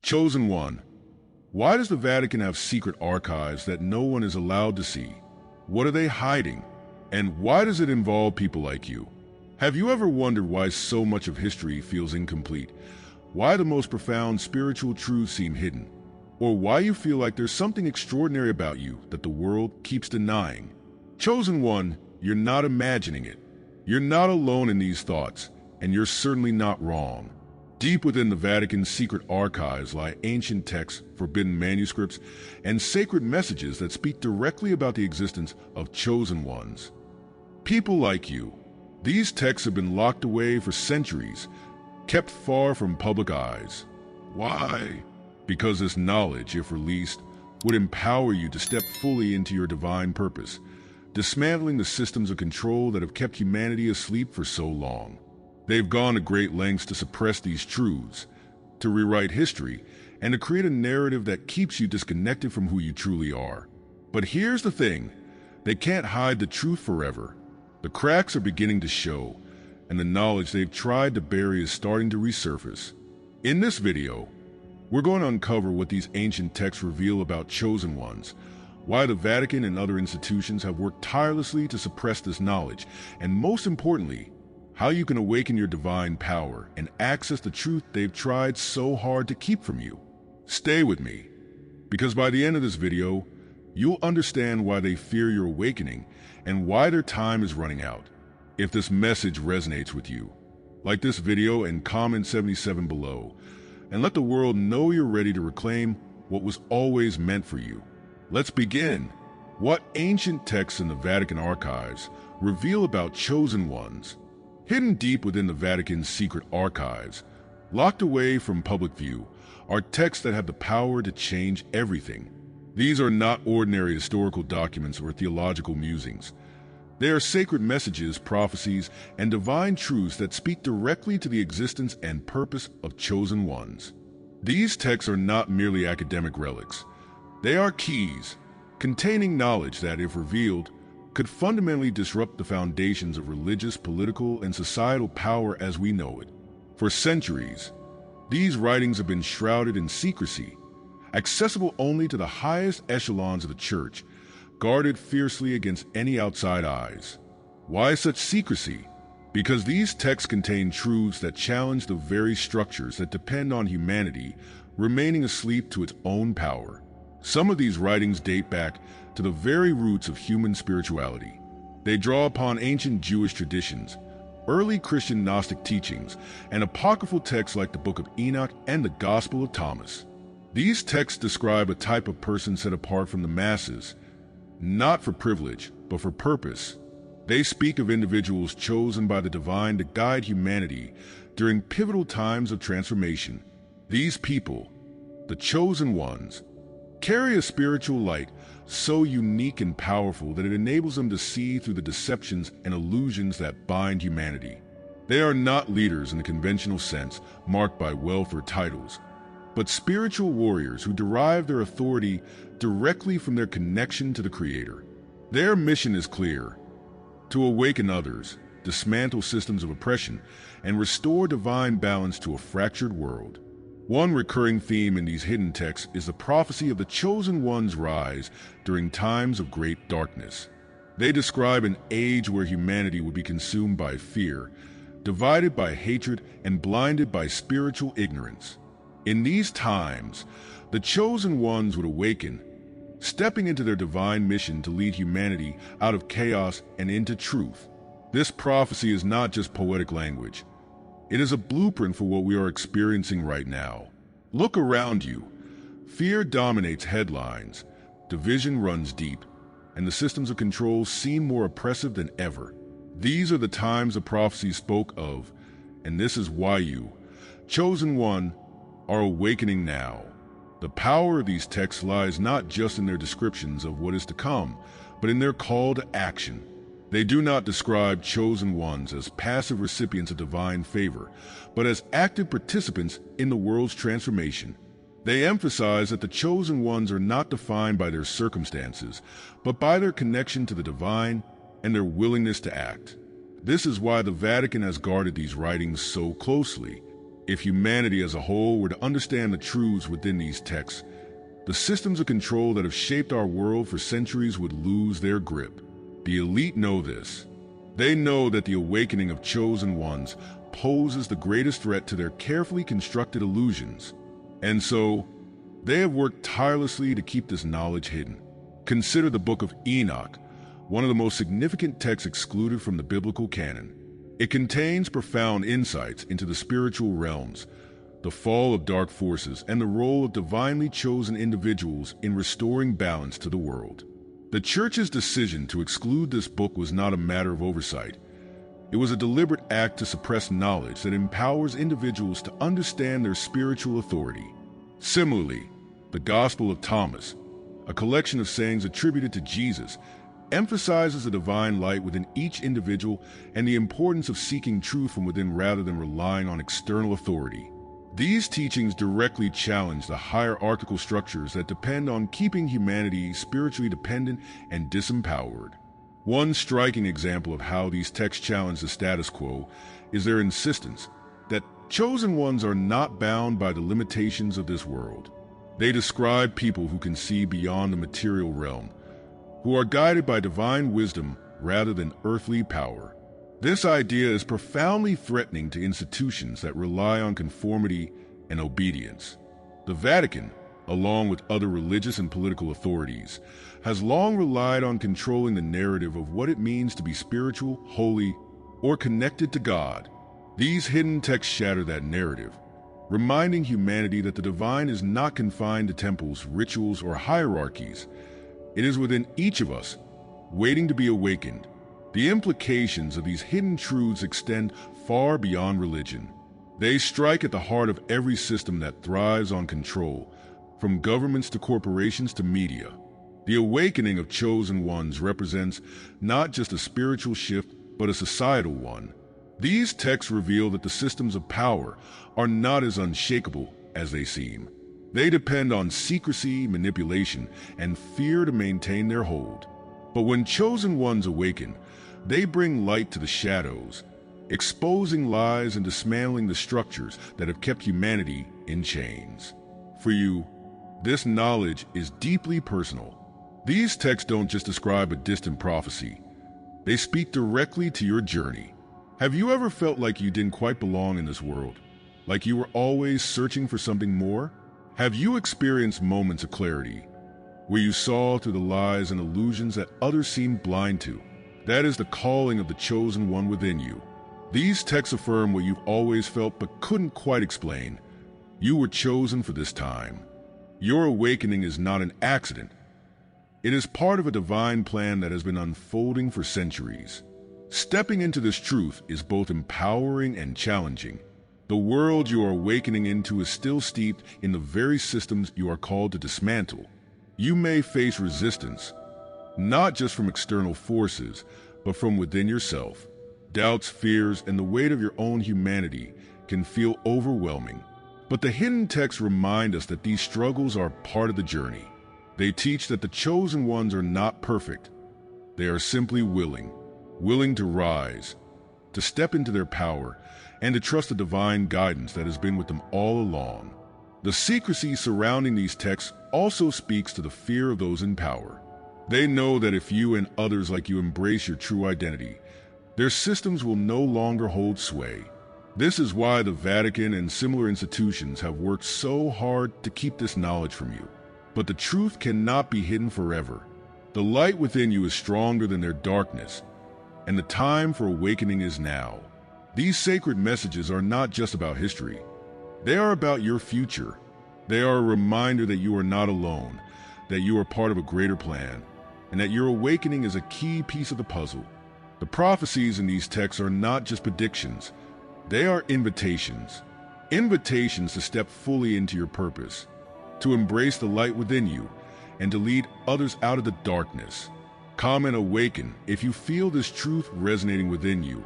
Chosen one. Why does the Vatican have secret archives that no one is allowed to see? What are they hiding? And why does it involve people like you? Have you ever wondered why so much of history feels incomplete? Why the most profound spiritual truths seem hidden? Or why you feel like there's something extraordinary about you that the world keeps denying? Chosen one, you're not imagining it. You're not alone in these thoughts, and you're certainly not wrong. Deep within the Vatican's secret archives lie ancient texts, forbidden manuscripts, and sacred messages that speak directly about the existence of chosen ones. People like you. These texts have been locked away for centuries, kept far from public eyes. Why? Because this knowledge, if released, would empower you to step fully into your divine purpose, dismantling the systems of control that have kept humanity asleep for so long. They've gone to great lengths to suppress these truths, to rewrite history, and to create a narrative that keeps you disconnected from who you truly are. But here's the thing, they can't hide the truth forever. The cracks are beginning to show, and the knowledge they've tried to bury is starting to resurface. In this video, we're going to uncover what these ancient texts reveal about chosen ones, why the Vatican and other institutions have worked tirelessly to suppress this knowledge, and most importantly, how you can awaken your divine power and access the truth they've tried so hard to keep from you. Stay with me, because by the end of this video, you'll understand why they fear your awakening and why their time is running out. If this message resonates with you, like this video and comment 77 below, and let the world know you're ready to reclaim what was always meant for you. Let's begin. What ancient texts in the Vatican archives reveal about chosen ones? Hidden deep within the Vatican's secret archives, locked away from public view, are texts that have the power to change everything. These are not ordinary historical documents or theological musings. They are sacred messages, prophecies, and divine truths that speak directly to the existence and purpose of chosen ones. These texts are not merely academic relics. They are keys, containing knowledge that, if revealed, could fundamentally disrupt the foundations of religious, political, and societal power as we know it. For centuries, these writings have been shrouded in secrecy, accessible only to the highest echelons of the Church, guarded fiercely against any outside eyes. Why such secrecy? Because these texts contain truths that challenge the very structures that depend on humanity remaining asleep to its own power. Some of these writings date back to the very roots of human spirituality. They draw upon ancient Jewish traditions, early Christian Gnostic teachings, and apocryphal texts like the Book of Enoch and the Gospel of Thomas. These texts describe a type of person set apart from the masses, not for privilege, but for purpose. They speak of individuals chosen by the divine to guide humanity during pivotal times of transformation. These people, the chosen ones, carry a spiritual light so unique and powerful that it enables them to see through the deceptions and illusions that bind humanity. They are not leaders in the conventional sense, marked by wealth or titles, but spiritual warriors who derive their authority directly from their connection to the Creator. Their mission is clear: to awaken others, dismantle systems of oppression, and restore divine balance to a fractured world. One recurring theme in these hidden texts is the prophecy of the chosen one's rise during times of great darkness. They describe an age where humanity would be consumed by fear, divided by hatred, and blinded by spiritual ignorance. In these times, the chosen ones would awaken, stepping into their divine mission to lead humanity out of chaos and into truth. This prophecy is not just poetic language. It is a blueprint for what we are experiencing right now. Look around you. Fear dominates headlines, division runs deep, and the systems of control seem more oppressive than ever. These are the times the prophecy spoke of, and this is why you, chosen one, are awakening now. The power of these texts lies not just in their descriptions of what is to come, but in their call to action. They do not describe chosen ones as passive recipients of divine favor, but as active participants in the world's transformation. They emphasize that the chosen ones are not defined by their circumstances, but by their connection to the divine and their willingness to act. This is why the Vatican has guarded these writings so closely. If humanity as a whole were to understand the truths within these texts, the systems of control that have shaped our world for centuries would lose their grip. The elite know this. They know that the awakening of chosen ones poses the greatest threat to their carefully constructed illusions. And so, they have worked tirelessly to keep this knowledge hidden. Consider the Book of Enoch, one of the most significant texts excluded from the biblical canon. It contains profound insights into the spiritual realms, the fall of dark forces, and the role of divinely chosen individuals in restoring balance to the world. The Church's decision to exclude this book was not a matter of oversight. It was a deliberate act to suppress knowledge that empowers individuals to understand their spiritual authority. Similarly, the Gospel of Thomas, a collection of sayings attributed to Jesus, emphasizes the divine light within each individual and the importance of seeking truth from within rather than relying on external authority. These teachings directly challenge the hierarchical structures that depend on keeping humanity spiritually dependent and disempowered. One striking example of how these texts challenge the status quo is their insistence that chosen ones are not bound by the limitations of this world. They describe people who can see beyond the material realm, who are guided by divine wisdom rather than earthly power. This idea is profoundly threatening to institutions that rely on conformity and obedience. The Vatican, along with other religious and political authorities, has long relied on controlling the narrative of what it means to be spiritual, holy, or connected to God. These hidden texts shatter that narrative, reminding humanity that the divine is not confined to temples, rituals, or hierarchies. It is within each of us, waiting to be awakened. The implications of these hidden truths extend far beyond religion. They strike at the heart of every system that thrives on control, from governments to corporations to media. The awakening of chosen ones represents not just a spiritual shift, but a societal one. These texts reveal that the systems of power are not as unshakable as they seem. They depend on secrecy, manipulation, and fear to maintain their hold. But when chosen ones awaken, they bring light to the shadows, exposing lies and dismantling the structures that have kept humanity in chains. For you, this knowledge is deeply personal. These texts don't just describe a distant prophecy. They speak directly to your journey. Have you ever felt like you didn't quite belong in this world? Like you were always searching for something more? Have you experienced moments of clarity, where you saw through the lies and illusions that others seemed blind to? That is the calling of the chosen one within you. These texts affirm what you've always felt but couldn't quite explain. You were chosen for this time. Your awakening is not an accident. It is part of a divine plan that has been unfolding for centuries. Stepping into this truth is both empowering and challenging. The world you are awakening into is still steeped in the very systems you are called to dismantle. You may face resistance, not just from external forces, but from within yourself. Doubts, fears, and the weight of your own humanity can feel overwhelming. But the hidden texts remind us that these struggles are part of the journey. They teach that the chosen ones are not perfect. They are simply willing to rise, to step into their power, and to trust the divine guidance that has been with them all along. The secrecy surrounding these texts also speaks to the fear of those in power. They know that if you and others like you embrace your true identity, their systems will no longer hold sway. This is why the Vatican and similar institutions have worked so hard to keep this knowledge from you. But the truth cannot be hidden forever. The light within you is stronger than their darkness, and the time for awakening is now. These sacred messages are not just about history. They are about your future. They are a reminder that you are not alone, that you are part of a greater plan, and that your awakening is a key piece of the puzzle. The prophecies in these texts are not just predictions. They are invitations. Invitations to step fully into your purpose, to embrace the light within you, and to lead others out of the darkness. Come and awaken if you feel this truth resonating within you.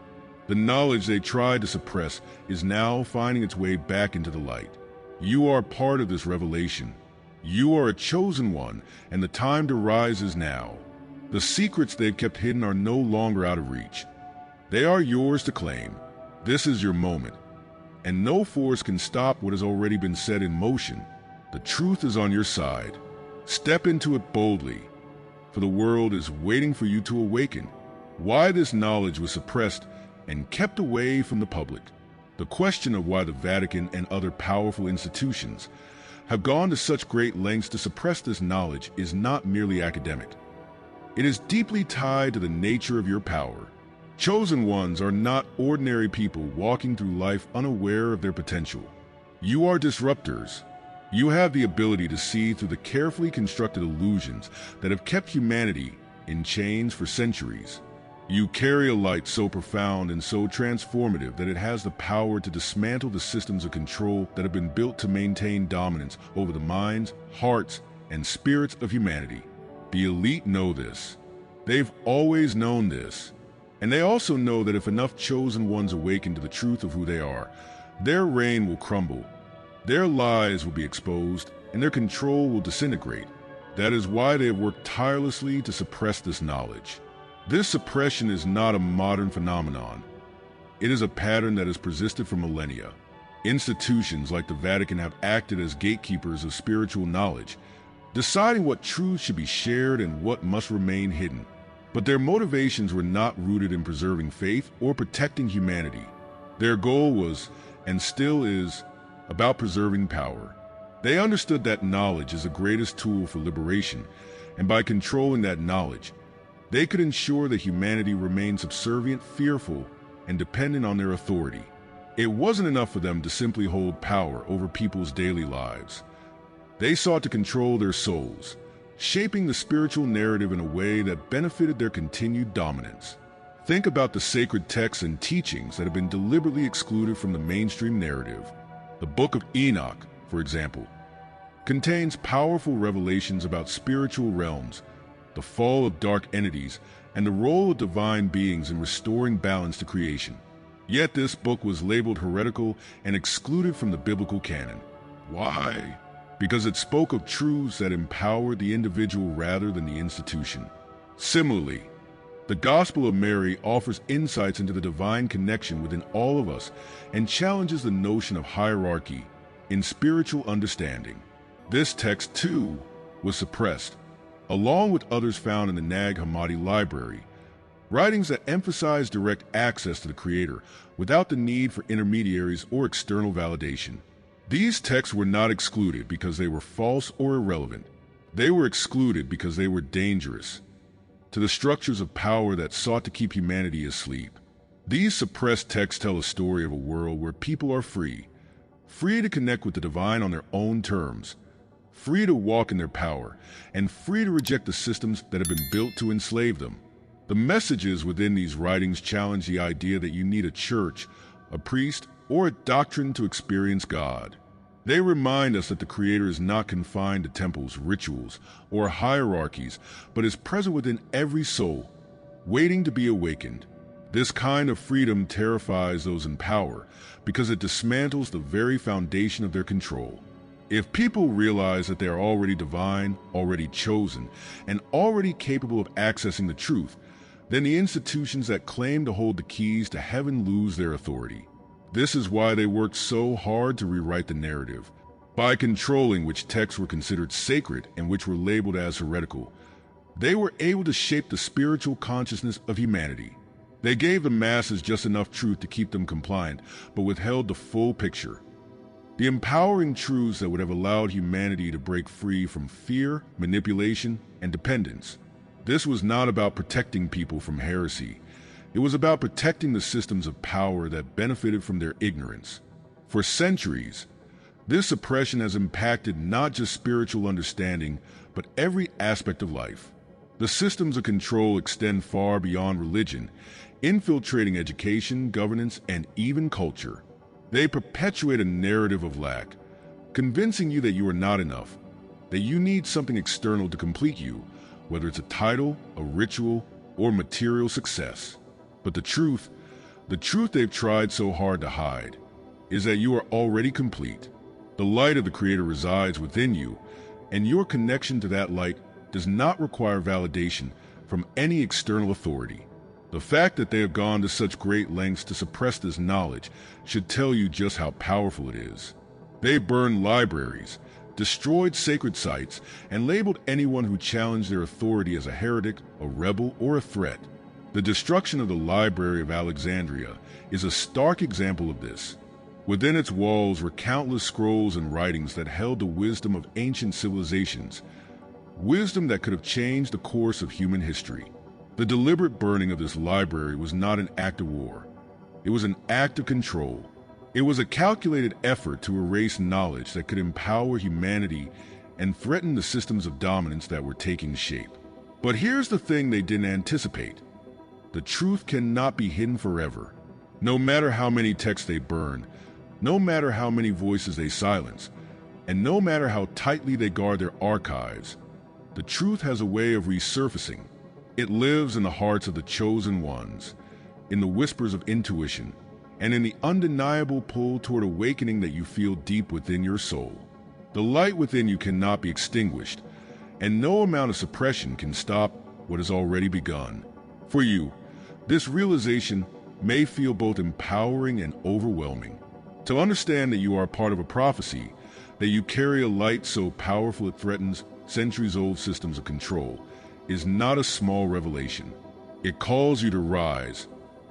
The knowledge they tried to suppress is now finding its way back into the light. You are part of this revelation. You are a chosen one, and the time to rise is now. The secrets they've kept hidden are no longer out of reach. They are yours to claim. This is your moment. and no force can stop what has already been set in motion. The truth is on your side. Step into it boldly, for the world is waiting for you to awaken. Why this knowledge was suppressed and kept away from the public. The question of why the Vatican and other powerful institutions have gone to such great lengths to suppress this knowledge is not merely academic. It is deeply tied to the nature of your power. Chosen ones are not ordinary people walking through life unaware of their potential. You are disruptors. You have the ability to see through the carefully constructed illusions that have kept humanity in chains for centuries. You carry a light so profound and so transformative that it has the power to dismantle the systems of control that have been built to maintain dominance over the minds, hearts, and spirits of humanity. The elite know this. They've always known this. And they also know that if enough chosen ones awaken to the truth of who they are, their reign will crumble, their lies will be exposed, and their control will disintegrate. That is why they have worked tirelessly to suppress this knowledge. This suppression is not a modern phenomenon. It is a pattern that has persisted for millennia. Institutions like the Vatican have acted as gatekeepers of spiritual knowledge, deciding what truths should be shared and what must remain hidden. But their motivations were not rooted in preserving faith or protecting humanity. Their goal was, and still is, about preserving power. They understood that knowledge is the greatest tool for liberation, and by controlling that knowledge, they could ensure that humanity remained subservient, fearful, and dependent on their authority. It wasn't enough for them to simply hold power over people's daily lives. They sought to control their souls, shaping the spiritual narrative in a way that benefited their continued dominance. Think about the sacred texts and teachings that have been deliberately excluded from the mainstream narrative. The Book of Enoch, for example, contains powerful revelations about spiritual realms, the fall of dark entities, and the role of divine beings in restoring balance to creation. Yet this book was labeled heretical and excluded from the biblical canon. Why? Because it spoke of truths that empowered the individual rather than the institution. Similarly, the Gospel of Mary offers insights into the divine connection within all of us and challenges the notion of hierarchy in spiritual understanding. This text, too, was suppressed, along with others found in the Nag Hammadi library, writings that emphasize direct access to the Creator without the need for intermediaries or external validation. These texts were not excluded because they were false or irrelevant. They were excluded because they were dangerous to the structures of power that sought to keep humanity asleep. These suppressed texts tell a story of a world where people are free to connect with the divine on their own terms, free to walk in their power, and free to reject the systems that have been built to enslave them. The messages within these writings challenge the idea that you need a church, a priest, or a doctrine to experience God. They remind us that the Creator is not confined to temples, rituals, or hierarchies, but is present within every soul, waiting to be awakened. This kind of freedom terrifies those in power because it dismantles the very foundation of their control. If people realize that they are already divine, already chosen, and already capable of accessing the truth, then the institutions that claim to hold the keys to heaven lose their authority. This is why they worked so hard to rewrite the narrative. By controlling which texts were considered sacred and which were labeled as heretical, they were able to shape the spiritual consciousness of humanity. They gave the masses just enough truth to keep them compliant, but withheld the full picture. The empowering truths that would have allowed humanity to break free from fear, manipulation, and dependence. This was not about protecting people from heresy. It was about protecting the systems of power that benefited from their ignorance. For centuries, this suppression has impacted not just spiritual understanding, but every aspect of life. The systems of control extend far beyond religion, infiltrating education, governance, and even culture. They perpetuate a narrative of lack, convincing you that you are not enough, that you need something external to complete you, whether it's a title, a ritual, or material success. But the truth they've tried so hard to hide, is that you are already complete. The light of the Creator resides within you, and your connection to that light does not require validation from any external authority. The fact that they have gone to such great lengths to suppress this knowledge should tell you just how powerful it is. They burned libraries, destroyed sacred sites, and labeled anyone who challenged their authority as a heretic, a rebel, or a threat. The destruction of the Library of Alexandria is a stark example of this. Within its walls were countless scrolls and writings that held the wisdom of ancient civilizations, wisdom that could have changed the course of human history. The deliberate burning of this library was not an act of war. It was an act of control. It was a calculated effort to erase knowledge that could empower humanity and threaten the systems of dominance that were taking shape. But here's the thing they didn't anticipate. The truth cannot be hidden forever. No matter how many texts they burn, no matter how many voices they silence, and no matter how tightly they guard their archives, the truth has a way of resurfacing. It lives in the hearts of the chosen ones, in the whispers of intuition, and in the undeniable pull toward awakening that you feel deep within your soul. The light within you cannot be extinguished, and no amount of suppression can stop what has already begun. For you, this realization may feel both empowering and overwhelming. To understand that you are part of a prophecy, that you carry a light so powerful it threatens centuries-old systems of control, is not a small revelation. It calls you to rise,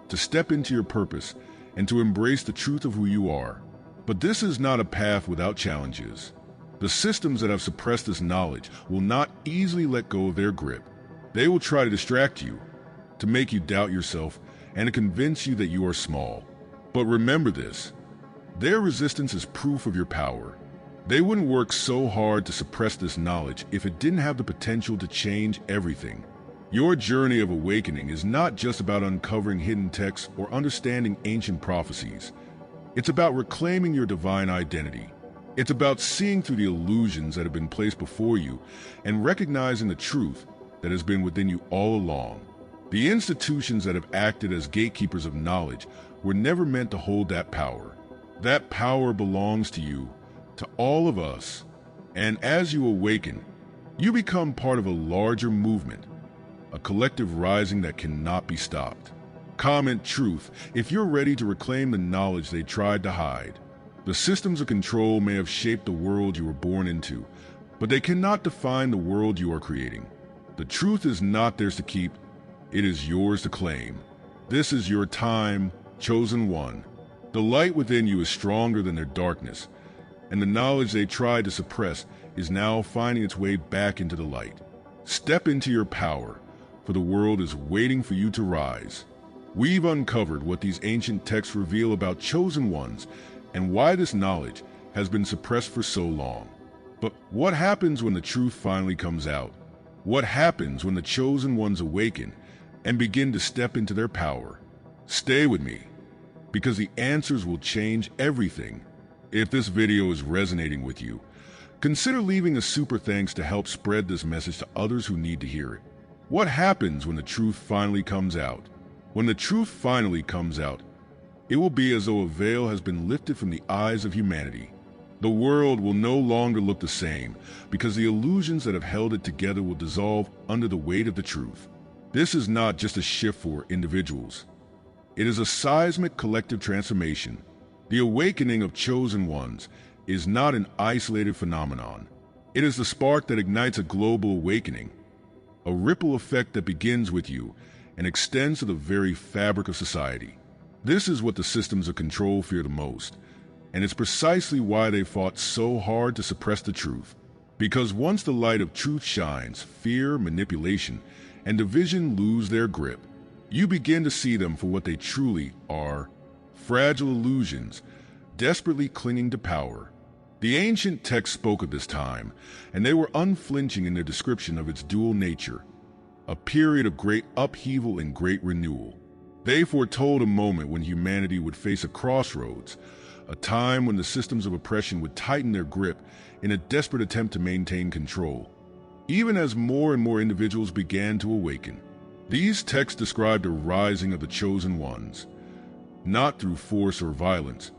to step into your purpose, and to embrace the truth of who you are. But this is not a path without challenges. The systems that have suppressed this knowledge will not easily let go of their grip. They will try to distract you, to make you doubt yourself, and to convince you that you are small. But remember this, their resistance is proof of your power. They wouldn't work so hard to suppress this knowledge if it didn't have the potential to change everything. Your journey of awakening is not just about uncovering hidden texts or understanding ancient prophecies. It's about reclaiming your divine identity. It's about seeing through the illusions that have been placed before you and recognizing the truth that has been within you all along. The institutions that have acted as gatekeepers of knowledge were never meant to hold that power. That power belongs to you, to all of us. And as you awaken, you become part of a larger movement, a collective rising that cannot be stopped. Comment truth if you're ready to reclaim the knowledge they tried to hide. The systems of control may have shaped the world you were born into, but they cannot define the world you are creating. The truth is not theirs to keep, it is yours to claim. This is your time, chosen one. The light within you is stronger than their darkness, and the knowledge they tried to suppress is now finding its way back into the light. Step into your power, for the world is waiting for you to rise. We've uncovered what these ancient texts reveal about chosen ones and why this knowledge has been suppressed for so long. But what happens when the truth finally comes out? What happens when the chosen ones awaken and begin to step into their power? Stay with me, because the answers will change everything. If this video is resonating with you, consider leaving a super thanks to help spread this message to others who need to hear it. What happens when the truth finally comes out? When the truth finally comes out, it will be as though a veil has been lifted from the eyes of humanity. The world will no longer look the same, because the illusions that have held it together will dissolve under the weight of the truth. This is not just a shift for individuals. It is a seismic collective transformation. The awakening of chosen ones is not an isolated phenomenon. It is the spark that ignites a global awakening, a ripple effect that begins with you and extends to the very fabric of society. This is what the systems of control fear the most, and it's precisely why they fought so hard to suppress the truth. Because once the light of truth shines, fear, manipulation, and division lose their grip. You begin to see them for what they truly are: fragile illusions, desperately clinging to power. The ancient texts spoke of this time, and they were unflinching in their description of its dual nature, a period of great upheaval and great renewal. They foretold a moment when humanity would face a crossroads, a time when the systems of oppression would tighten their grip in a desperate attempt to maintain control. Even as more and more individuals began to awaken, these texts described a rising of the chosen ones, not through force or violence,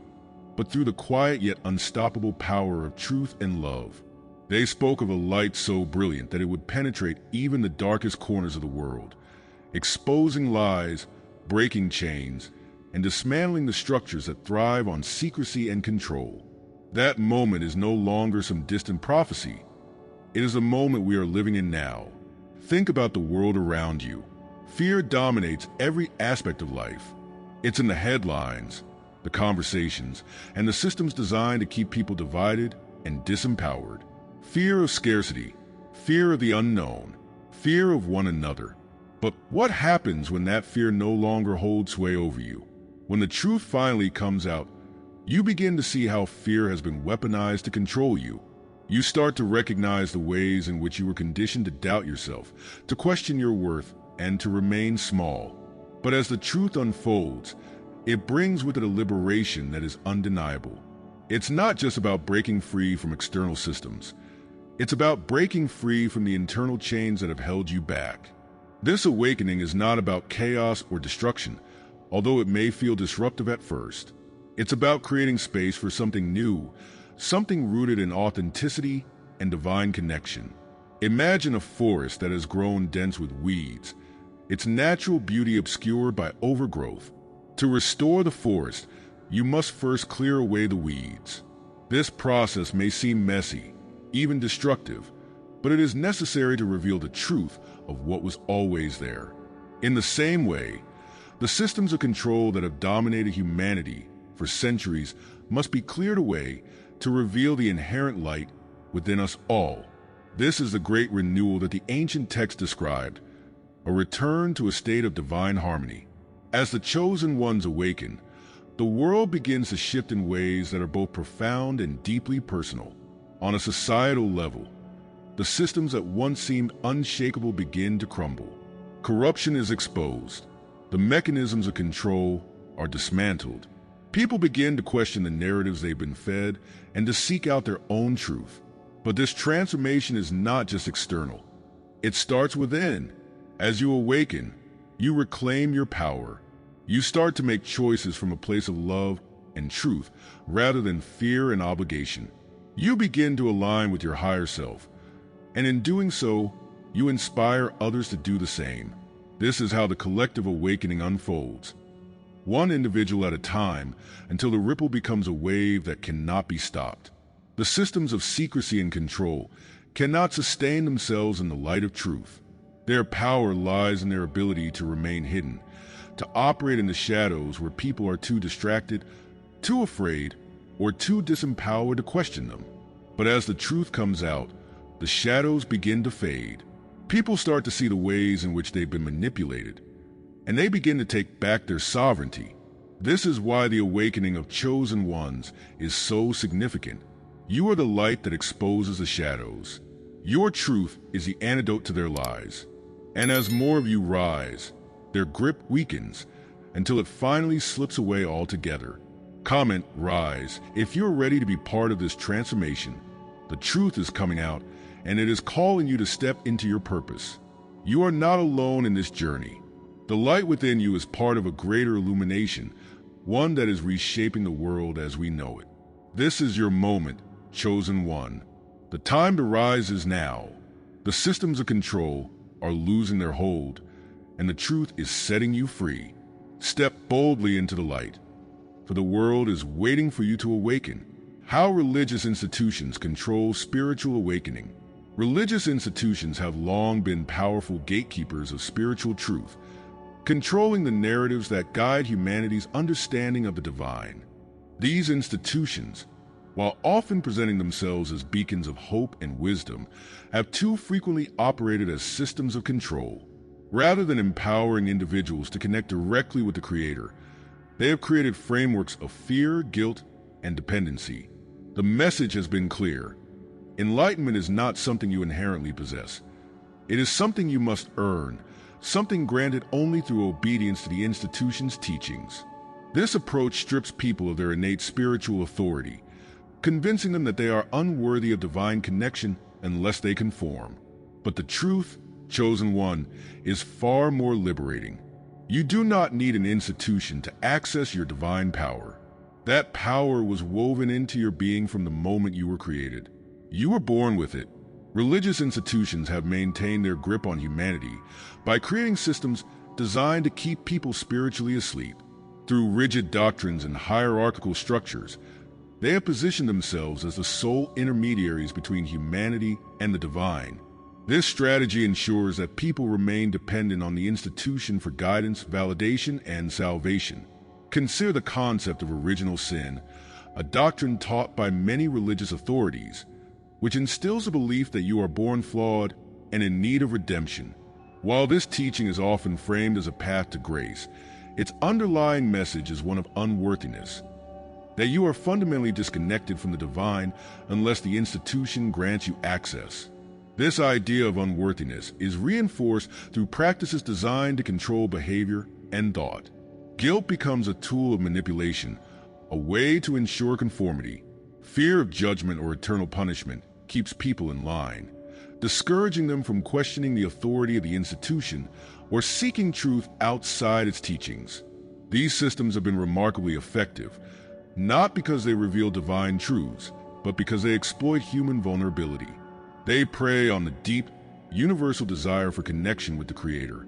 but through the quiet yet unstoppable power of truth and love. They spoke of a light so brilliant that it would penetrate even the darkest corners of the world, exposing lies, breaking chains, and dismantling the structures that thrive on secrecy and control. That moment is no longer some distant prophecy. It is a moment we are living in now. Think about the world around you. Fear dominates every aspect of life. It's in the headlines, the conversations, and the systems designed to keep people divided and disempowered. Fear of scarcity, fear of the unknown, fear of one another. But what happens when that fear no longer holds sway over you? When the truth finally comes out, you begin to see how fear has been weaponized to control you. You start to recognize the ways in which you were conditioned to doubt yourself, to question your worth, and to remain small. But as the truth unfolds, it brings with it a liberation that is undeniable. It's not just about breaking free from external systems. It's about breaking free from the internal chains that have held you back. This awakening is not about chaos or destruction, although it may feel disruptive at first. It's about creating space for something new, something rooted in authenticity and divine connection. Imagine a forest that has grown dense with weeds, its natural beauty obscured by overgrowth. To restore the forest, you must first clear away the weeds. This process may seem messy, even destructive, but it is necessary to reveal the truth of what was always there. In the same way, the systems of control that have dominated humanity for centuries must be cleared away to reveal the inherent light within us all. This is the great renewal that the ancient text described, a return to a state of divine harmony. As the chosen ones awaken, the world begins to shift in ways that are both profound and deeply personal. On a societal level, the systems that once seemed unshakable begin to crumble. Corruption is exposed. The mechanisms of control are dismantled. People begin to question the narratives they've been fed and to seek out their own truth. But this transformation is not just external. It starts within. As you awaken, you reclaim your power. You start to make choices from a place of love and truth rather than fear and obligation. You begin to align with your higher self, and in doing so, you inspire others to do the same. This is how the collective awakening unfolds, one individual at a time, until the ripple becomes a wave that cannot be stopped. The systems of secrecy and control cannot sustain themselves in the light of truth. Their power lies in their ability to remain hidden, to operate in the shadows where people are too distracted, too afraid, or too disempowered to question them. But as the truth comes out, the shadows begin to fade. People start to see the ways in which they've been manipulated, and they begin to take back their sovereignty. This is why the awakening of chosen ones is so significant. You are the light that exposes the shadows. Your truth is the antidote to their lies. And as more of you rise, their grip weakens until it finally slips away altogether. Comment "Rise" if you're ready to be part of this transformation. The truth is coming out, and it is calling you to step into your purpose. You are not alone in this journey. The light within you is part of a greater illumination, one that is reshaping the world as we know it. This is your moment, chosen one. The time to rise is now. The systems of control are losing their hold, and the truth is setting you free. Step boldly into the light, for the world is waiting for you to awaken. How religious institutions control spiritual awakening. Religious institutions have long been powerful gatekeepers of spiritual truth, controlling the narratives that guide humanity's understanding of the divine. These institutions, while often presenting themselves as beacons of hope and wisdom, have too frequently operated as systems of control. Rather than empowering individuals to connect directly with the Creator, they have created frameworks of fear, guilt, and dependency. The message has been clear. Enlightenment is not something you inherently possess. It is something you must earn, something granted only through obedience to the institution's teachings. This approach strips people of their innate spiritual authority, convincing them that they are unworthy of divine connection unless they conform. But the truth, chosen one, is far more liberating. You do not need an institution to access your divine power. That power was woven into your being from the moment you were created. You were born with it. Religious institutions have maintained their grip on humanity by creating systems designed to keep people spiritually asleep. Through rigid doctrines and hierarchical structures, they have positioned themselves as the sole intermediaries between humanity and the divine. This strategy ensures that people remain dependent on the institution for guidance, validation, and salvation. Consider the concept of original sin, a doctrine taught by many religious authorities, which instills a belief that you are born flawed and in need of redemption. While this teaching is often framed as a path to grace, its underlying message is one of unworthiness, that you are fundamentally disconnected from the divine unless the institution grants you access. This idea of unworthiness is reinforced through practices designed to control behavior and thought. Guilt becomes a tool of manipulation, a way to ensure conformity. Fear of judgment or eternal punishment keeps people in line, discouraging them from questioning the authority of the institution or seeking truth outside its teachings. These systems have been remarkably effective, not because they reveal divine truths, but because they exploit human vulnerability. They prey on the deep, universal desire for connection with the Creator,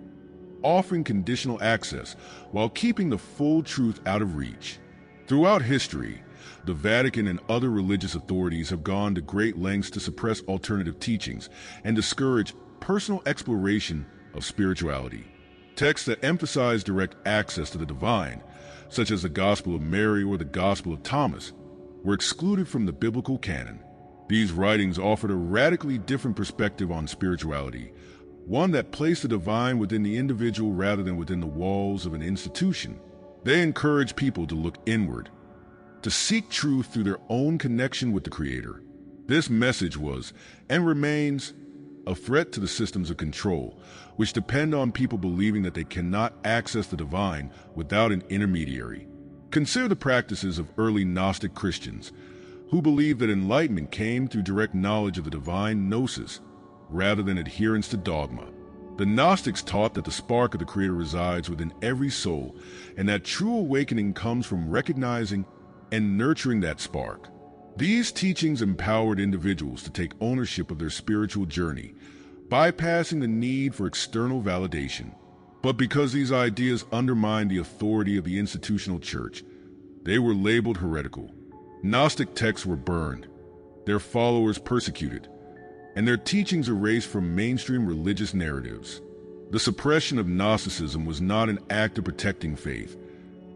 offering conditional access while keeping the full truth out of reach. Throughout history, the Vatican and other religious authorities have gone to great lengths to suppress alternative teachings and discourage personal exploration of spirituality. Texts that emphasize direct access to the divine, such as the Gospel of Mary or the Gospel of Thomas, were excluded from the biblical canon. These writings offered a radically different perspective on spirituality, one that placed the divine within the individual rather than within the walls of an institution. They encourage people to look inward, to seek truth through their own connection with the Creator. This message was, and remains, a threat to the systems of control, which depend on people believing that they cannot access the divine without an intermediary. Consider the practices of early Gnostic Christians, who believed that enlightenment came through direct knowledge of the divine gnosis, rather than adherence to dogma. The Gnostics taught that the spark of the Creator resides within every soul, and that true awakening comes from recognizing and nurturing that spark. These teachings empowered individuals to take ownership of their spiritual journey, bypassing the need for external validation. But because these ideas undermined the authority of the institutional church, they were labeled heretical. Gnostic texts were burned, their followers persecuted, and their teachings erased from mainstream religious narratives. The suppression of Gnosticism was not an act of protecting faith.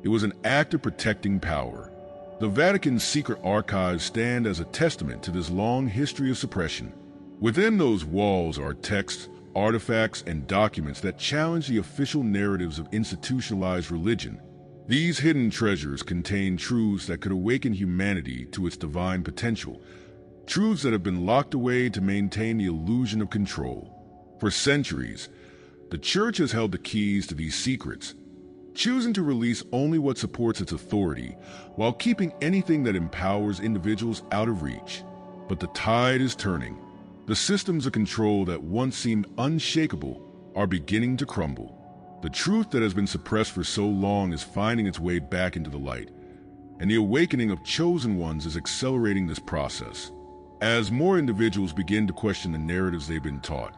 It was an act of protecting power. The Vatican's secret archives stand as a testament to this long history of suppression. Within those walls are texts, artifacts, and documents that challenge the official narratives of institutionalized religion. These hidden treasures contain truths that could awaken humanity to its divine potential, truths that have been locked away to maintain the illusion of control. For centuries, the Church has held the keys to these secrets, choosing to release only what supports its authority, while keeping anything that empowers individuals out of reach. But the tide is turning. The systems of control that once seemed unshakable are beginning to crumble. The truth that has been suppressed for so long is finding its way back into the light, and the awakening of chosen ones is accelerating this process. As more individuals begin to question the narratives they've been taught,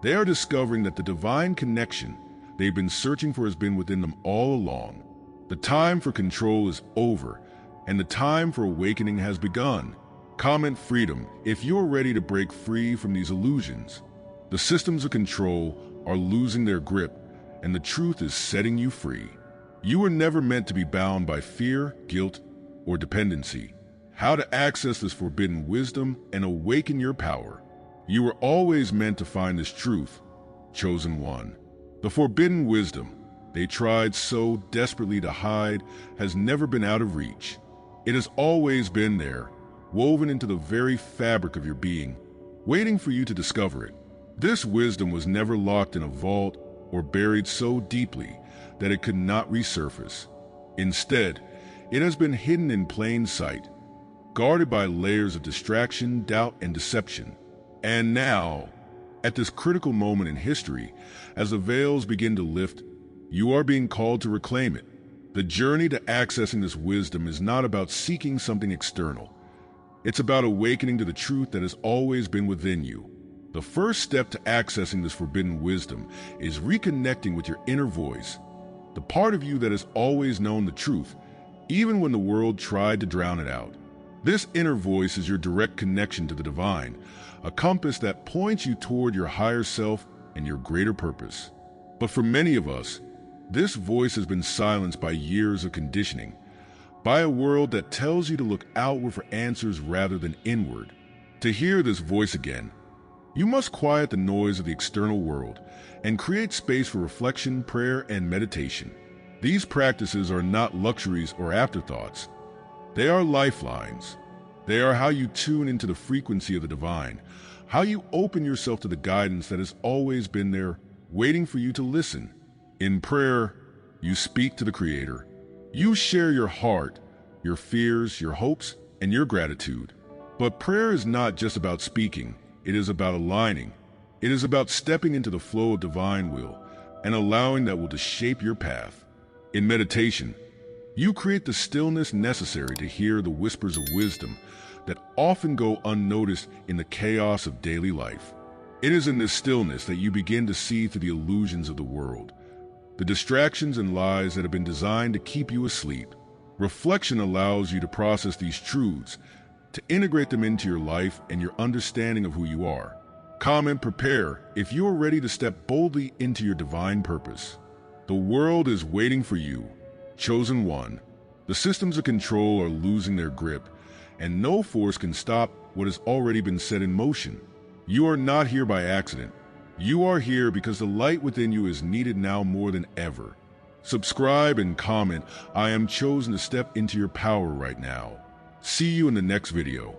they are discovering that the divine connection they've been searching for has been within them all along. The time for control is over, and the time for awakening has begun. Comment freedom if you're ready to break free from these illusions. The systems of control are losing their grip, and the truth is setting you free. You were never meant to be bound by fear, guilt, or dependency. How to access this forbidden wisdom and awaken your power. You were always meant to find this truth, chosen one. The forbidden wisdom they tried so desperately to hide has never been out of reach. It has always been there, woven into the very fabric of your being, waiting for you to discover it. This wisdom was never locked in a vault or buried so deeply that it could not resurface. Instead, it has been hidden in plain sight, guarded by layers of distraction, doubt, and deception. And now, at this critical moment in history, as the veils begin to lift, you are being called to reclaim it. The journey to accessing this wisdom is not about seeking something external. It's about awakening to the truth that has always been within you. The first step to accessing this forbidden wisdom is reconnecting with your inner voice, the part of you that has always known the truth, even when the world tried to drown it out. This inner voice is your direct connection to the divine, a compass that points you toward your higher self and your greater purpose. But for many of us, this voice has been silenced by years of conditioning, by a world that tells you to look outward for answers rather than inward. To hear this voice again, you must quiet the noise of the external world and create space for reflection, prayer, and meditation. These practices are not luxuries or afterthoughts. They are lifelines. They are how you tune into the frequency of the divine, how you open yourself to the guidance that has always been there, waiting for you to listen. In prayer, you speak to the Creator. You share your heart, your fears, your hopes, and your gratitude. But prayer is not just about speaking. It is about aligning. It is about stepping into the flow of divine will and allowing that will to shape your path. In meditation, you create the stillness necessary to hear the whispers of wisdom that often go unnoticed in the chaos of daily life. It is in this stillness that you begin to see through the illusions of the world, the distractions and lies that have been designed to keep you asleep. Reflection allows you to process these truths, to integrate them into your life and your understanding of who you are. Comment, prepare if you are ready to step boldly into your divine purpose. The world is waiting for you, chosen one. The systems of control are losing their grip, and no force can stop what has already been set in motion. You are not here by accident. You are here because the light within you is needed now more than ever. Subscribe and comment, I am chosen to step into your power right now. See you in the next video.